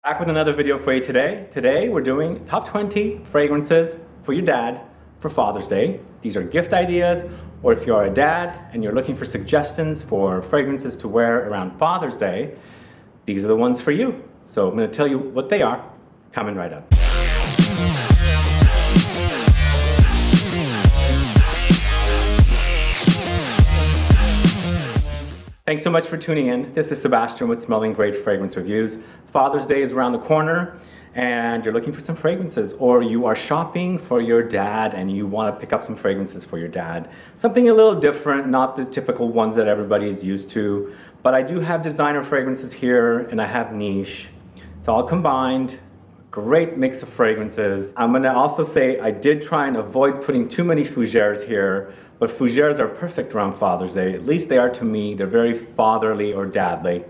Back with another video for you today. Today we're doing top 20 fragrances for your dad for Father's Day. These are gift ideas, or if you're a dad and you're looking for suggestions for fragrances to wear around Father's Day, these are the ones for you. So I'm going to tell you what they are coming right up. Thanks so much for tuning in. This is Sebastian with Smelling Great Fragrance Reviews. Father's Day is around the corner and you're looking for some fragrances, or you are shopping for your dad and you want to pick up some fragrances for your dad. Something a little different, not the typical ones that everybody is used to, but I do have designer fragrances here and I have niche. It's all combined. Great mix of fragrances. I'm gonna also say I did try and avoid putting too many Fougeres here, but Fougeres are perfect around Father's Day. At least they are to me. They're very fatherly or dadly.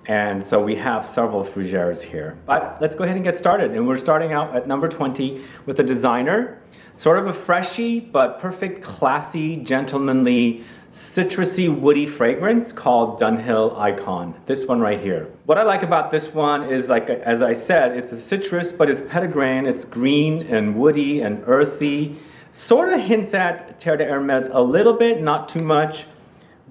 And so we have several Fougeres here. But let's go ahead and get started. And we're starting out at number 20 with a designer. Sort of a freshy, but perfect, classy, gentlemanly, citrusy, woody fragrance called Dunhill Icon. This one right here. What I like about this one is, like, as I said, it's a citrus, but it's petitgrain. It's green and woody and earthy. Sort of hints at Terre de Hermes a little bit, not too much,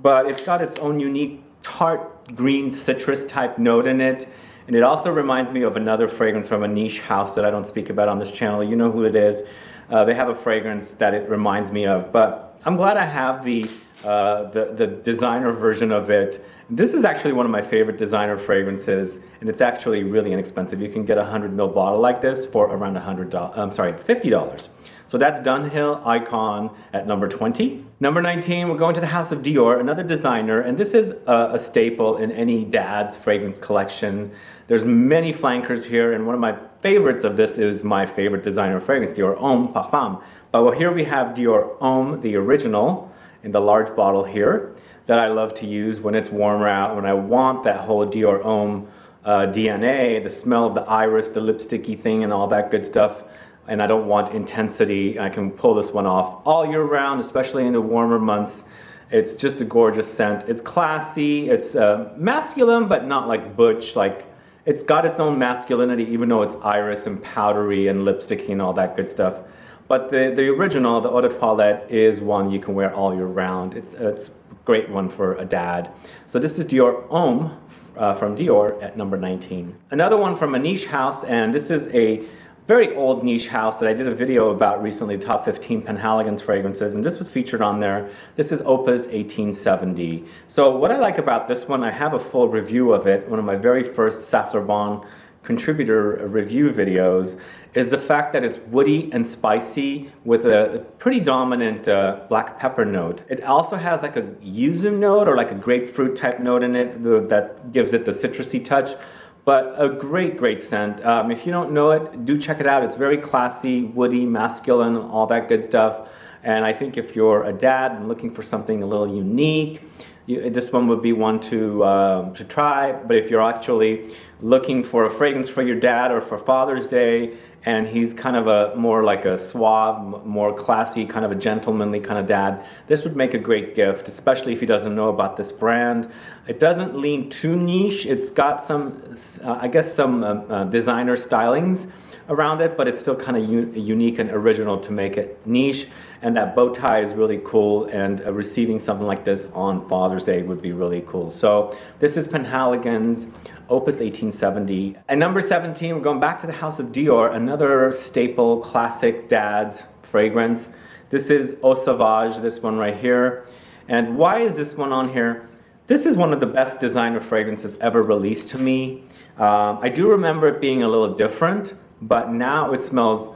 but it's got its own unique tart green citrus type note in it. And it also reminds me of another fragrance from a niche house that I don't speak about on this channel. You know who it is. They have a fragrance that it reminds me of, but I'm glad I have the designer version of it. This is actually one of my favorite designer fragrances, and it's actually really inexpensive. You can get a 100ml bottle like this for around $50. So that's Dunhill Icon at number 20. Number 19, we're going to the house of Dior, another designer, and this is a staple in any dad's fragrance collection. There's many flankers here, and one of my favorites of this is my favorite designer fragrance, Dior Homme Parfum. But here we have Dior Homme, the original, in the large bottle here, that I love to use when it's warmer out, when I want that whole Dior Homme DNA, the smell of the iris, the lipsticky thing, and all that good stuff. And I don't want intensity. I can pull this one off all year round, especially in the warmer months. It's just a gorgeous scent. It's classy, it's masculine, but not like butch. Like, it's got its own masculinity, even though it's iris and powdery and lipsticky and all that good stuff. But the original, the Eau de Toilette, is one you can wear all year round. It's a great one for a dad. So this is Dior Homme from Dior at number 19. Another one from a niche house, and this is a very old niche house that I did a video about recently, top 15 PENHALIGON'S fragrances, and this was featured on there. This is Opus 1870. So what I like about this one, I have a full review of it, one of my very first Saft Bon contributor review videos, is the fact that it's woody and spicy with a pretty dominant black pepper note. It also has like a yuzu note or like a grapefruit type note in it that gives it the citrusy touch. But a great, great scent. If you don't know it, do check it out. It's very classy, woody, masculine, all that good stuff. And I think if you're a dad and looking for something a little unique, this one would be one to try. But if you're actually looking for a fragrance for your dad or for Father's Day, and he's kind of a more like a suave, more classy, kind of a gentlemanly kind of dad, this would make a great gift, especially if he doesn't know about this brand. It doesn't lean too niche. It's got some, I guess, some designer stylings around it, but it's still kind of unique and original to make it niche. And that bow tie is really cool, and receiving something like this on Father's Day would be really cool. So this is PENHALIGON'S Opus 1870. At number 17, we're going back to the house of Dior, another staple, classic dad's fragrance. This is Eau Sauvage, this one right here. And why is this one on here? This is one of the best designer fragrances ever released to me. I do remember it being a little different, but now it smells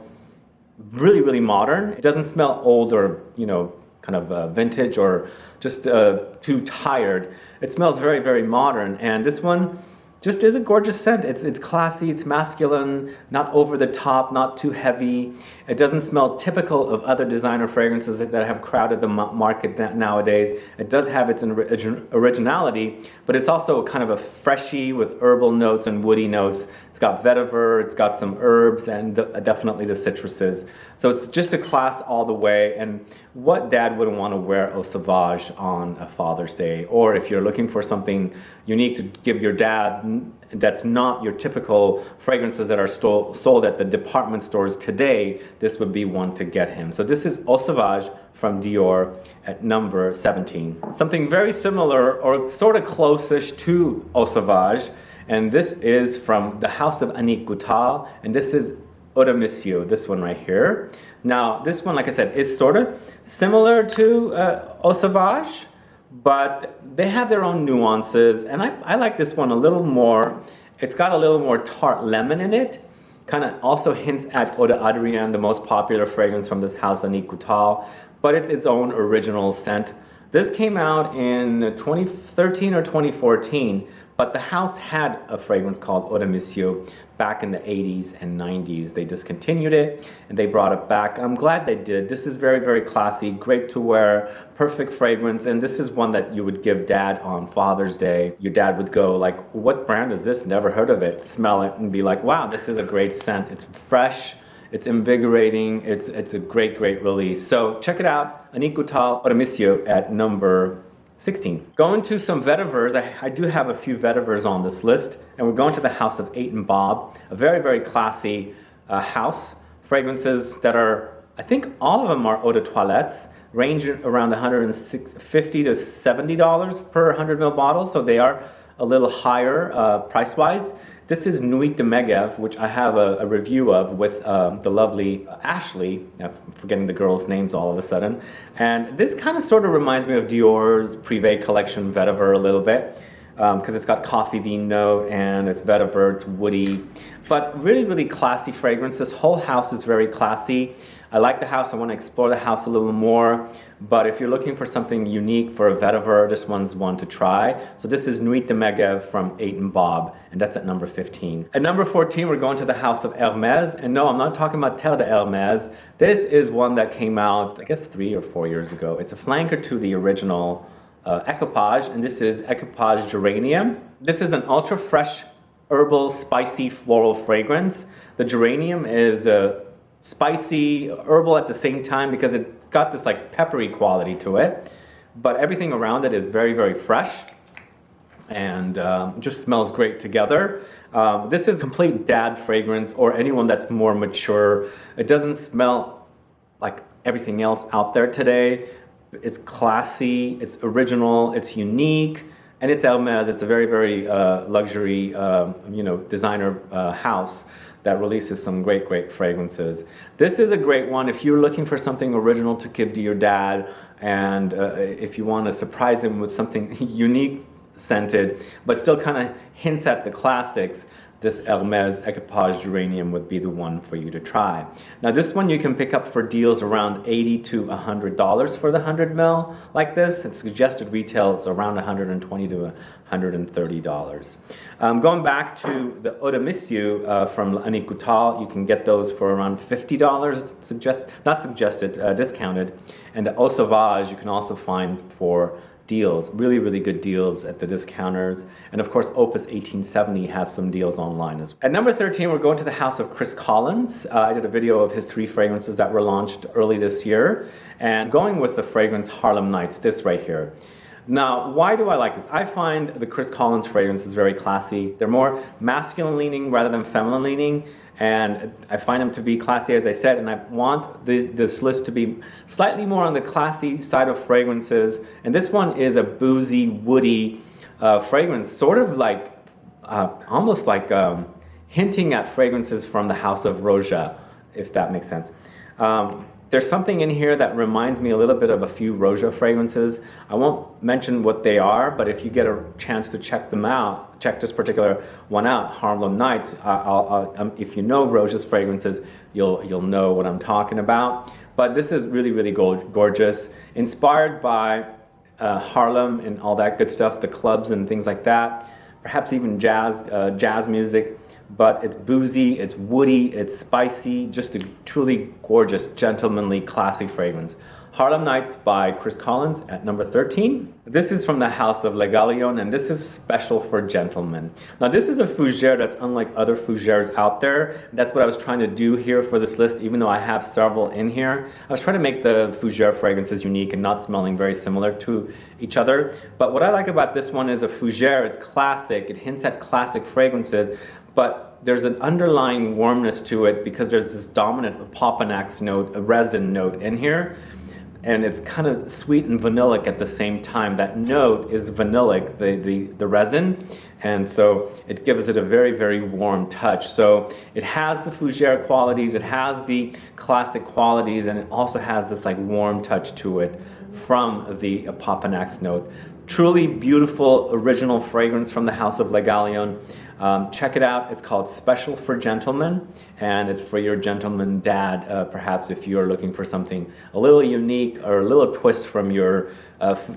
really, really modern. It doesn't smell old or, you know, kind of vintage or just too tired. It smells very, very modern. And this one just is a gorgeous scent. It's classy, it's masculine, not over the top, not too heavy. It doesn't smell typical of other designer fragrances that have crowded the market nowadays. It does have its originality, but it's also kind of a freshy with herbal notes and woody notes. It's got vetiver, it's got some herbs, and definitely the citruses. So it's just a class all the way. And what dad wouldn't want to wear Eau Sauvage on a Father's Day? Or if you're looking for something unique to give your dad, that's not your typical fragrances that are sold at the department stores today, this would be one to get him. So this is Eau Sauvage from Dior at number 17. Something very similar or sort of close-ish to Eau Sauvage, and this is from the house of Annick Goutal, and this is Eau de Monsieur, this one right here. Now, this one, like I said, is sort of similar to Eau Sauvage, but they have their own nuances, and I like this one a little more. It's got a little more tart lemon in it. Kind of also hints at Eau de Adrien, the most popular fragrance from this house, Annick Goutal, but it's its own original scent. This came out in 2013 or 2014, but the house had a fragrance called Eau de Monsieur back in the 80s and 90s. They discontinued it and they brought it back. I'm glad they did. This is very, very classy, great to wear, perfect fragrance, and this is one that you would give dad on Father's Day. Your dad would go like, what brand is this? Never heard of it. Smell it and be like, wow, this is a great scent. It's fresh, it's invigorating, it's a great, great release. So check it out, Annick Goutal Eau de Monsieur at number 16. Going to some Vetivers, I do have a few Vetivers on this list, and we're going to the house of 8 and Bob, a very, very classy house. Fragrances that are, I think all of them are eau de toilettes, range around $150 to $70 per 100 ml bottle, so they are a little higher price-wise. This is Nuit de Megeve, which I have a review of with the lovely Ashley. I'm forgetting the girls' names all of a sudden. And this kind of sort of reminds me of Dior's Privé collection Vetiver a little bit, because it's got coffee bean note and it's vetiver, it's woody, but really, really classy fragrance. This whole house is very classy. I like the house, I want to explore the house a little more, but if you're looking for something unique for a vetiver, this one's one to try. So this is Nuit de Megeve from 8 and Bob, and that's at number 15. At number 14, we're going to the house of Hermes, and no, I'm not talking about Terre de Hermes. This is one that came out, I guess 3 or 4 years ago. It's a flanker to the original Equipage, and this is Equipage Geranium. This is an ultra fresh, herbal, spicy, floral fragrance. The geranium is spicy, herbal at the same time because it got this like peppery quality to it, but everything around it is very, very fresh and just smells great together. This is complete dad fragrance or anyone that's more mature. It doesn't smell like everything else out there today. It's classy, it's original, it's unique, and it's Hermes. It's a very, very luxury, designer house that releases some great, great fragrances. This is a great one if you're looking for something original to give to your dad, and if you want to surprise him with something unique scented, but still kind of hints at the classics. This Hermes Equipage Geranium would be the one for you to try. Now this one you can pick up for deals around $80 to $100 for the 100 ml like this. Its suggested retail is around $120 to $130. Going back to the Eau de Monsieur from Annick Goutal, you can get those for around $50, discounted. And the Eau Sauvage you can also find for deals, really, really good deals at the discounters. And of course, Opus 1870 has some deals online as well. At number 13, we're going to the house of Chris Collins. I did a video of his 3 fragrances that were launched early this year. And going with the fragrance Harlem Nights, this right here. Now, why do I like this? I find the Chris Collins fragrance is very classy. They're more masculine leaning rather than feminine leaning. And I find them to be classy, as I said, and I want this list to be slightly more on the classy side of fragrances. And this one is a boozy, woody fragrance, sort of like, almost like hinting at fragrances from the house of Roja, if that makes sense. There's something in here that reminds me a little bit of a few Roja fragrances. I won't mention what they are, but if you get a chance to check them out, check this particular one out, Harlem Nights. If you know Roja's fragrances, you'll know what I'm talking about. But this is really, really gorgeous. Inspired by Harlem and all that good stuff, the clubs and things like that. Perhaps even jazz music. But it's boozy, it's woody, it's spicy, just a truly gorgeous, gentlemanly, classy fragrance. Harlem Nights by Chris Collins at number 13. This is from the house of Le Galion, and this is special for gentlemen. Now this is a fougere that's unlike other fougeres out there. That's what I was trying to do here for this list, even though I have several in here. I was trying to make the fougere fragrances unique and not smelling very similar to each other. But what I like about this one is a fougere, it's classic, it hints at classic fragrances, but there's an underlying warmness to it because there's this dominant Papanax note, a resin note in here. And it's kind of sweet and vanillic at the same time. That note is vanillic, the resin, and so it gives it a very, very warm touch. So it has the fougere qualities, it has the classic qualities, and it also has this like warm touch to it from the Papanax note. Truly beautiful original fragrance from the house of Le Galion. Check it out. It's called Special for Gentlemen, and it's for your gentleman dad, perhaps if you're looking for something a little unique or a little twist from your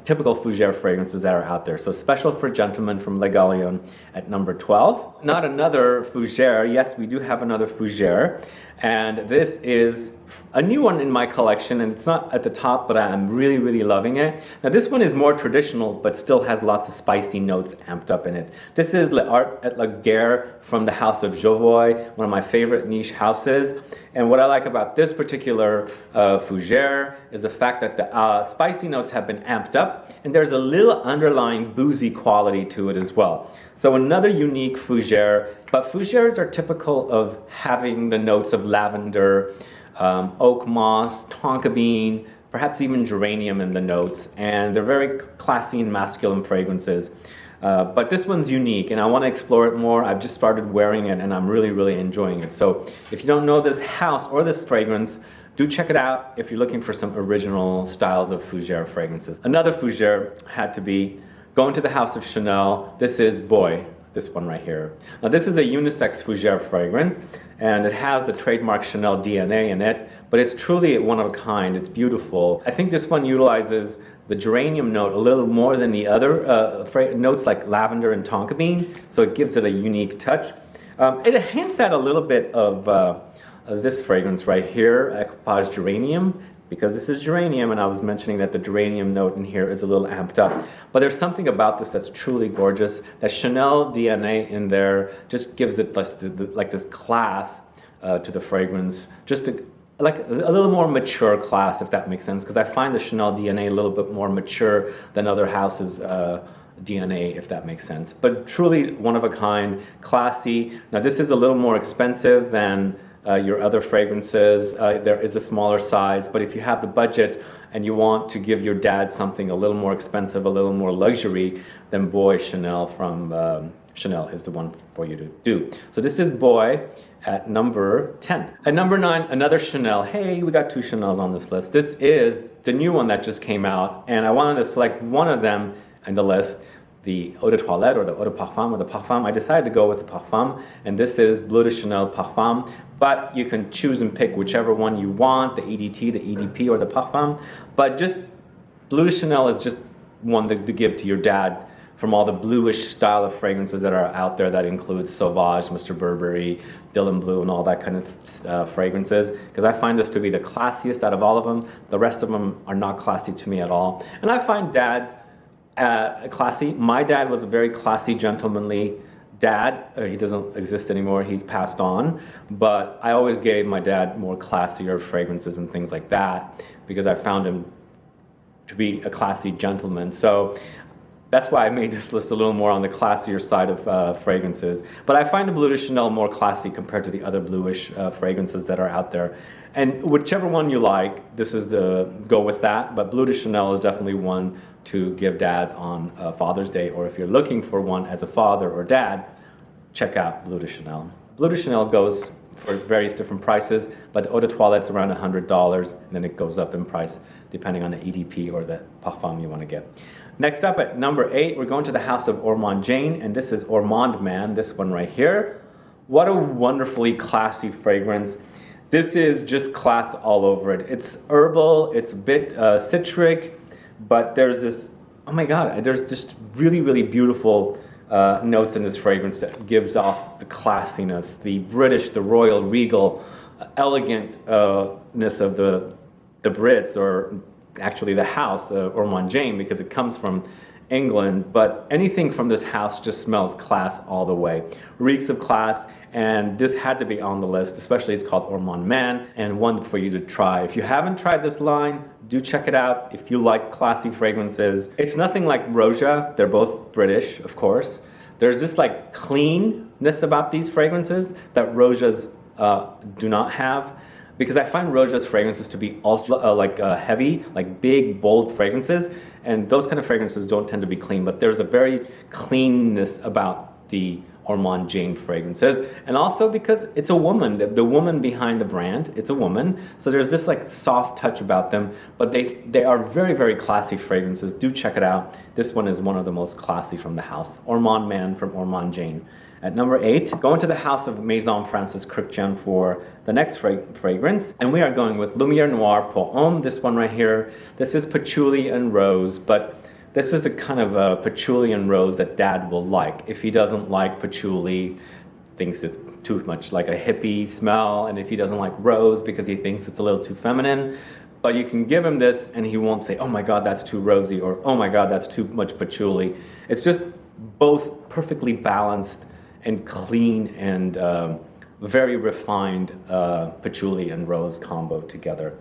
typical fougere fragrances that are out there. So Special for Gentlemen from Le Galion at number 12. Not another fougere. Yes, we do have another fougere, and this is a new one in my collection, and it's not at the top, but I'm really, really loving it. Now this one is more traditional, but still has lots of spicy notes amped up in it. This is L'Art et la Guerre from the house of Jovoy, one of my favorite niche houses. And what I like about this particular fougere is the fact that the spicy notes have been amped up, and there's a little underlying boozy quality to it as well. So another unique fougere, but fougeres are typical of having the notes of lavender, oak moss, tonka bean, perhaps even geranium in the notes, and they're very classy and masculine fragrances. But this one's unique, and I want to explore it more. I've just started wearing it, and I'm really, really enjoying it. So if you don't know this house or this fragrance, do check it out if you're looking for some original styles of fougere fragrances. Another fougere had to be going to the house of Chanel. This is Boy. This one right here. Now this is a unisex fougere fragrance, and it has the trademark Chanel DNA in it, but it's truly one of a kind. It's beautiful. I think this one utilizes the geranium note a little more than the other notes like lavender and tonka bean, so it gives it a unique touch. It hints at a little bit of this fragrance right here, Equipage Geranium, because this is geranium, and I was mentioning that the geranium note in here is a little amped up. But there's something about this that's truly gorgeous. That Chanel DNA in there just gives it like this class to the fragrance, just like a little more mature class, if that makes sense, because I find the Chanel DNA a little bit more mature than other houses' DNA, if that makes sense. But truly one of a kind, classy. Now this is a little more expensive than your other fragrances. There is a smaller size, but if you have the budget and you want to give your dad something a little more expensive, a little more luxury, then Boy Chanel from Chanel is the one for you to do. So this is Boy at number 10. At number 9, another Chanel. Hey, we got 2 Chanels on this list. This is the new one that just came out, and I wanted to select one of them in the list, the Eau de Toilette or the Eau de Parfum or the Parfum. I decided to go with the Parfum, and this is Bleu de Chanel Parfum, but you can choose and pick whichever one you want, the EDT, the EDP, or the Parfum. But just Bleu de Chanel is just one to give to your dad from all the bluish style of fragrances that are out there that includes Sauvage, Mr. Burberry, Dylan Blue, and all that kind of fragrances, because I find this to be the classiest out of all of them. The rest of them are not classy to me at all. And I find dads classy. My dad was a very classy, gentlemanly dad. He doesn't exist anymore. He's passed on. But I always gave my dad more classier fragrances and things like that because I found him to be a classy gentleman. So that's why I made this list a little more on the classier side of fragrances. But I find the Bleu de Chanel more classy compared to the other bluish fragrances that are out there. And whichever one you like, this is the go with that. But Bleu de Chanel is definitely one to give dads on Father's Day, or if you're looking for one as a father or dad, check out Bleu de Chanel. Bleu de Chanel goes for various different prices, but the Eau de Toilette's around $100, and then it goes up in price depending on the EDP or the Parfum you want to get. Next up at number 8, we're going to the house of Ormonde Jayne, and this is Ormonde Man, this one right here. What a wonderfully classy fragrance. This is just class all over it. It's herbal, it's a bit citric, but there's this, oh my God, there's just really, really beautiful notes in this fragrance that gives off the classiness, the British, the royal, regal, elegantness of the Brits, or actually the house, Ormonde Jayne, because it comes from England, but anything from this house just smells class all the way. Reeks of class, and this had to be on the list, especially it's called Ormonde Man, and one for you to try. If you haven't tried this line, do check it out if you like classy fragrances. It's nothing like Roja, they're both British, of course. There's this like cleanness about these fragrances that Rojas do not have, because I find Roja's fragrances to be ultra heavy, like big, bold fragrances, and those kind of fragrances don't tend to be clean, but there's a very cleanness about the Ormonde Jayne fragrances, and also because it's a woman, the woman behind the brand, it's a woman, so there's this like soft touch about them, but they are very, very classy fragrances. Do check it out. This one is one of the most classy from the house, Ormonde Man from Ormonde Jayne. At number 8, go into the house of Maison Francis Kurkdjian for the next fragrance, and we are going with Lumiere Noire pour Homme, this one right here. This is patchouli and rose, but this is the kind of patchouli and rose that Dad will like. If he doesn't like patchouli, thinks it's too much like a hippie smell, and if he doesn't like rose because he thinks it's a little too feminine, but you can give him this and he won't say, oh my God, that's too rosy, or oh my God, that's too much patchouli. It's just both perfectly balanced and clean and very refined patchouli and rose combo together.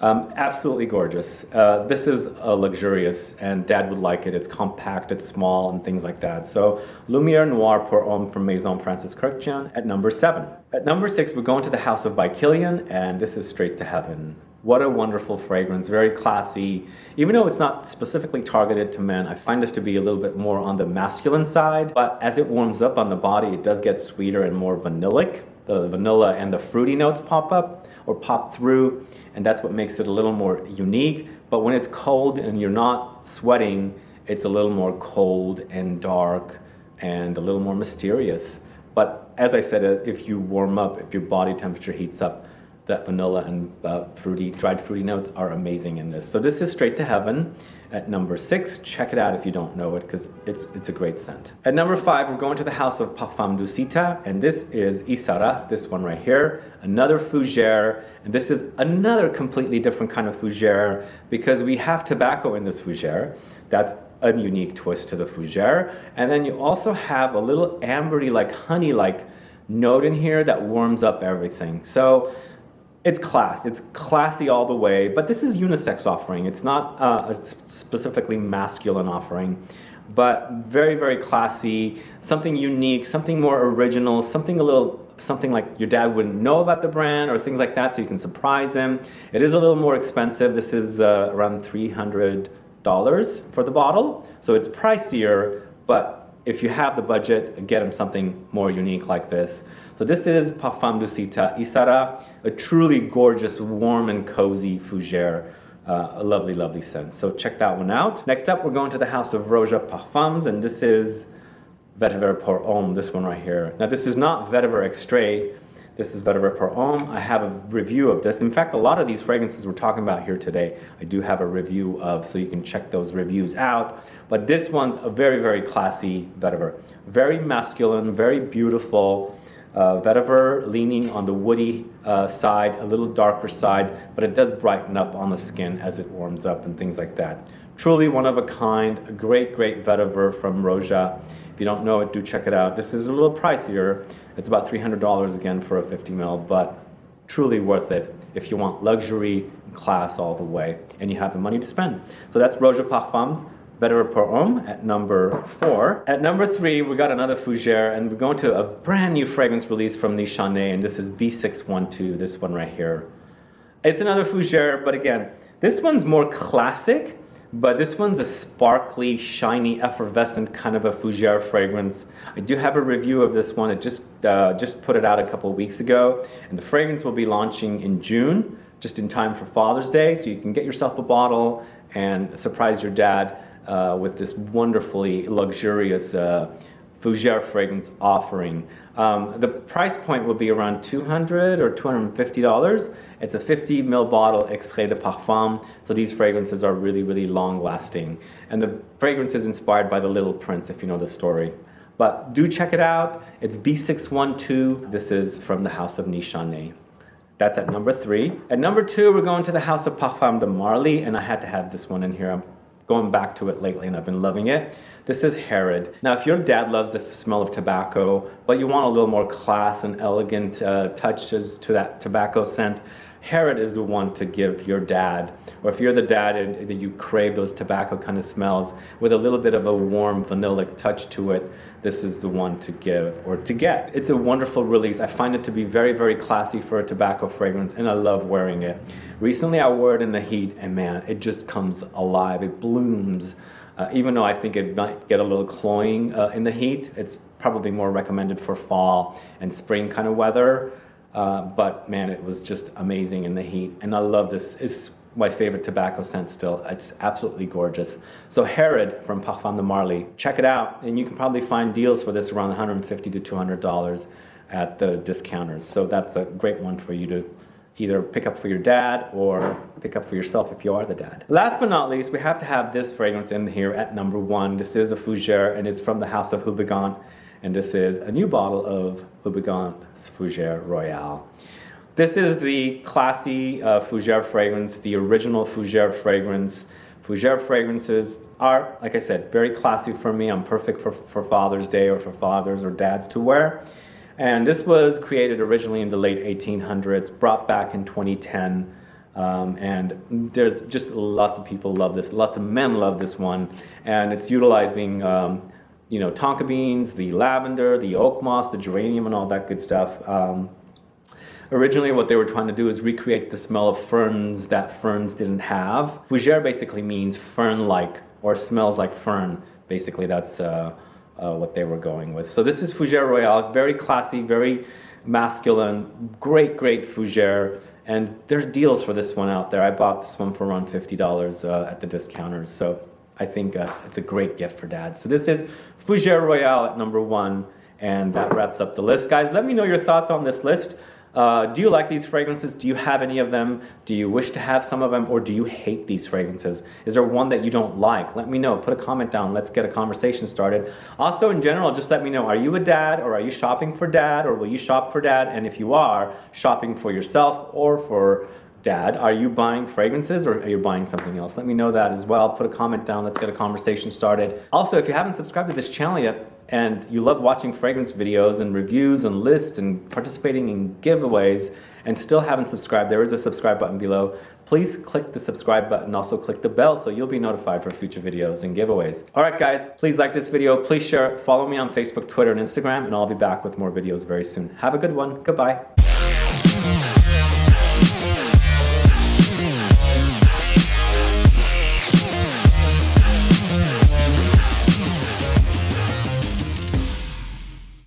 Absolutely gorgeous. This is luxurious, and Dad would like it. It's compact, it's small, and things like that. So Lumiere Noire pour Homme from Maison Francis Kurkdjian at number 7. At number 6, we're going to the house of by Kilian, and this is Straight to Heaven. What a wonderful fragrance, very classy. Even though it's not specifically targeted to men, I find this to be a little bit more on the masculine side, but as it warms up on the body, it does get sweeter and more vanillic. The vanilla and the fruity notes pop up or pop through, and that's what makes it a little more unique. But when it's cold and you're not sweating, it's a little more cold and dark and a little more mysterious. But as I said, if you warm up, if your body temperature heats up, that vanilla and dried fruity notes are amazing in this. So this is Straight to Heaven at number 6. Check it out if you don't know it, because it's a great scent. At number 5, we're going to the house of Parfums Dusita, and this is Isara, this one right here, another Fougere, and this is another completely different kind of Fougere, because we have tobacco in this Fougere. That's a unique twist to the Fougere. And then you also have a little ambery, like honey-like note in here that warms up everything. So it's classy all the way, but this is unisex offering. It's not a specifically masculine offering, but very, very classy, something unique, something more original, something like your dad wouldn't know about the brand or things like that, so you can surprise him. It is a little more expensive. This is around $300 for the bottle, so it's pricier, but if you have the budget, get him something more unique like this. So this is Parfums Dusita Isara, a truly gorgeous, warm and cozy Fougere. A lovely, lovely scent. So check that one out. Next up, we're going to the house of Roja Parfums, and this is Vetiver pour Homme, this one right here. Now this is not Vetiver Extrait, this is Vetiver pour Homme. I have a review of this. In fact, a lot of these fragrances we're talking about here today, I do have a review of, so you can check those reviews out. But this one's a very, very classy Vetiver. Very masculine, very beautiful. Vetiver leaning on the woody side, a little darker side, but it does brighten up on the skin as it warms up and things like that. Truly one of a kind, a great, great Vetiver from Roja. If you don't know it, do check it out. This is a little pricier. It's about $300 again for a 50 ml, but truly worth it if you want luxury and class all the way and you have the money to spend. So that's Roja Parfums, Vetiver pour Homme at number 4. At number 3, we got another Fougere, and we're going to a brand new fragrance release from Nishane, and this is B-612, this one right here. It's another Fougere, but again, this one's more classic, but this one's a sparkly, shiny, effervescent kind of a Fougere fragrance. I do have a review of this one. It just put it out a couple of weeks ago, and the fragrance will be launching in June, just in time for Father's Day, so you can get yourself a bottle and surprise your dad with this wonderfully luxurious Fougere fragrance offering. The price point will be around $200 or $250. It's a 50 ml bottle, extrait de parfum, so these fragrances are really, really long lasting. And the fragrance is inspired by The Little Prince, if you know the story. But do check it out. It's B612. This is from the house of Nishane. That's at number 3. At number 2, we're going to the house of Parfums De Marly, and I had to have this one in here. I'm going back to it lately and I've been loving it. This is Herod. Now, if your dad loves the smell of tobacco, but you want a little more class and elegant touches to that tobacco scent, Herod is the one to give your dad. Or if you're the dad and you crave those tobacco kind of smells with a little bit of a warm vanillic touch to it, this is the one to give or to get. It's a wonderful release. I find it to be very, very classy for a tobacco fragrance, and I love wearing it. Recently I wore it in the heat, and man, it just comes alive. It blooms. Even though I think it might get a little cloying in the heat, it's probably more recommended for fall and spring kind of weather. But man, it was just amazing in the heat, and I love this. It's my favorite tobacco scent still. It's absolutely gorgeous. So Herod from Parfums De Marly, check it out, and you can probably find deals for this around $150 to $200 at the discounters. So that's a great one for you to either pick up for your dad or pick up for yourself if you are the dad. Last but not least, we have to have this fragrance in here at number 1. This is a Fougere, and it's from the house of Houbigant. And this is a new bottle of Houbigant's Fougere Royale. This is the classy Fougere fragrance, the original Fougere fragrance. Fougere fragrances are, like I said, very classy for me. I'm perfect for Father's Day or for fathers or dads to wear. And this was created originally in the late 1800s, brought back in 2010. And there's just lots of people love this. Lots of men love this one. And it's utilizing you know, tonka beans, the lavender, the oak moss, the geranium, and all that good stuff. Originally, what they were trying to do is recreate the smell of ferns that ferns didn't have. Fougere basically means fern-like, or smells like fern. Basically, that's what they were going with. So this is Fougere Royale, very classy, very masculine, great, great Fougere. And there's deals for this one out there. I bought this one for around $50 at the discounters. So I think it's a great gift for dad. So this is Fougere Royale at number 1, and that wraps up the list. Guys, let me know your thoughts on this list. Do you like these fragrances? Do you have any of them? Do you wish to have some of them, or do you hate these fragrances? Is there one that you don't like? Let me know. Put a comment down. Let's get a conversation started. Also, in general, just let me know, are you a dad, or are you shopping for dad, or will you shop for dad? And if you are shopping for yourself or for dad, are you buying fragrances or are you buying something else? Let me know that as well. Put a comment down. Let's get a conversation started. Also, if you haven't subscribed to this channel yet and you love watching fragrance videos and reviews and lists and participating in giveaways and still haven't subscribed, there is a subscribe button below. Please click the subscribe button. Also click the bell so you'll be notified for future videos and giveaways. All right, guys, please like this video. Please share it. Follow me on Facebook, Twitter, and Instagram, and I'll be back with more videos very soon. Have a good one. Goodbye.